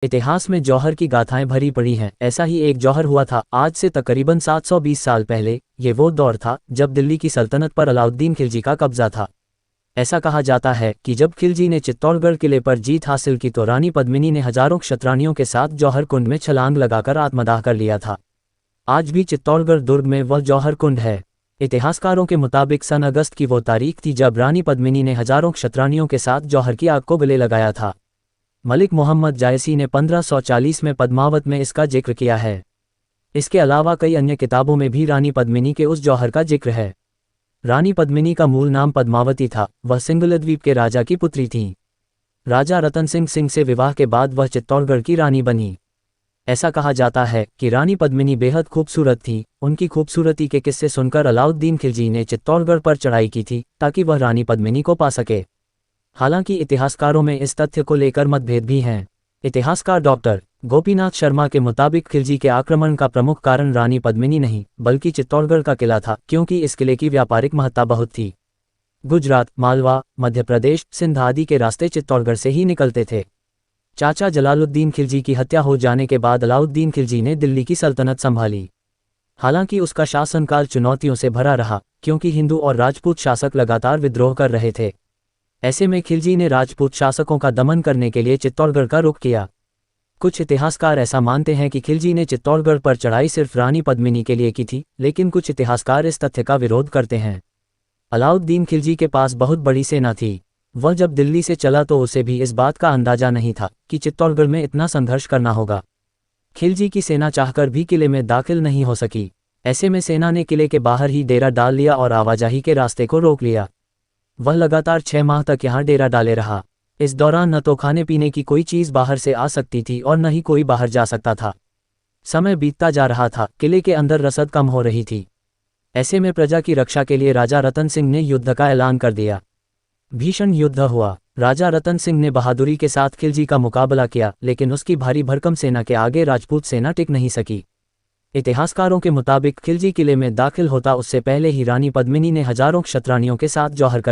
इतिहास में जौहर की गाथाएं भरी पड़ी हैं। ऐसा ही एक जौहर हुआ था आज से तकरीबन 720 साल पहले। ये वो दौर था जब दिल्ली की सल्तनत पर अलाउद्दीन खिलजी का कब्जा था। ऐसा कहा जाता है कि जब खिलजी ने चित्तौड़गढ़ किले पर जीत हासिल की तो रानी पद्मिनी ने हजारों क्षत्रियों के साथ जौहर कुंड में छलांग लगाकर आत्मदाह कर लिया था। आज भी चित्तौड़गढ़ दुर्ग में वह जौहर कुंड है। इतिहासकारों के मुताबिक सन अगस्त की वो तारीख थी जब रानी पद्मिनी ने हजारों क्षत्रियों के साथ जौहर की आग को गले लगाया था। मलिक मोहम्मद जायसी ने 1540 में पद्मावत में इसका जिक्र किया है। इसके अलावा कई अन्य किताबों में भी रानी पद्मिनी के उस जौहर का जिक्र है। रानी पद्मिनी का मूल नाम पद्मावती था। वह सिंगलद्वीप के राजा की पुत्री थीं। राजा रतन सिंह से विवाह के बाद वह चित्तौड़गढ़ की रानी बनी। ऐसा कहा जाता है कि रानी पद्मिनी बेहद खूबसूरत थी। उनकी खूबसूरती के किस्से सुनकर अलाउद्दीन खिलजी ने चित्तौड़गढ़ पर चढ़ाई की थी ताकि वह रानी पद्मिनी को पा सके। हालांकि इतिहासकारों में इस तथ्य को लेकर मतभेद भी हैं। इतिहासकार डॉक्टर गोपीनाथ शर्मा के मुताबिक खिलजी के आक्रमण का प्रमुख कारण रानी पद्मिनी नहीं बल्कि चित्तौड़गढ़ का किला था, क्योंकि इस किले की व्यापारिक महत्ता बहुत थी। गुजरात, मालवा, मध्य प्रदेश, सिंध आदि के रास्ते चित्तौड़गढ़ से ही निकलते थे। चाचा जलालुद्दीन खिलजी की हत्या हो जाने के बाद अलाउद्दीन खिलजी ने दिल्ली की सल्तनत संभाली। हालांकि उसका शासनकाल चुनौतियों से भरा रहा, क्योंकि हिंदू और राजपूत शासक लगातार विद्रोह कर रहे थे। ऐसे में खिलजी ने राजपूत शासकों का दमन करने के लिए चित्तौड़गढ़ का रुख किया। कुछ इतिहासकार ऐसा मानते हैं कि खिलजी ने चित्तौड़गढ़ पर चढ़ाई सिर्फ रानी पद्मिनी के लिए की थी, लेकिन कुछ इतिहासकार इस तथ्य का विरोध करते हैं। अलाउद्दीन खिलजी के पास बहुत बड़ी सेना थी। वह जब दिल्ली से चला तो उसे भी इस बात का अंदाजा नहीं था कि चित्तौड़गढ़ में इतना संघर्ष करना होगा। खिलजी की सेना चाहकर भी किले में दाखिल नहीं हो सकी। ऐसे में सेना ने किले के बाहर ही डेरा डाल लिया और आवाजाही के रास्ते को रोक लिया। वह लगातार 6 माह तक यहाँ डेरा डाले रहा। इस दौरान न तो खाने पीने की कोई चीज़ बाहर से आ सकती थी और न ही कोई बाहर जा सकता था। समय बीतता जा रहा था, किले के अंदर रसद कम हो रही थी। ऐसे में प्रजा की रक्षा के लिए राजा रतन सिंह ने युद्ध का ऐलान कर दिया। भीषण युद्ध हुआ। राजा रतन सिंह ने बहादुरी के साथ खिलजी का मुकाबला किया, लेकिन उसकी भारी भरकम सेना के आगे राजपूत सेना टिक नहीं सकी। इतिहासकारों के मुताबिक खिलजी किले में दाखिल होता उससे पहले ही रानी पद्मिनी ने हजारों क्षत्रियों के साथ जौहर कर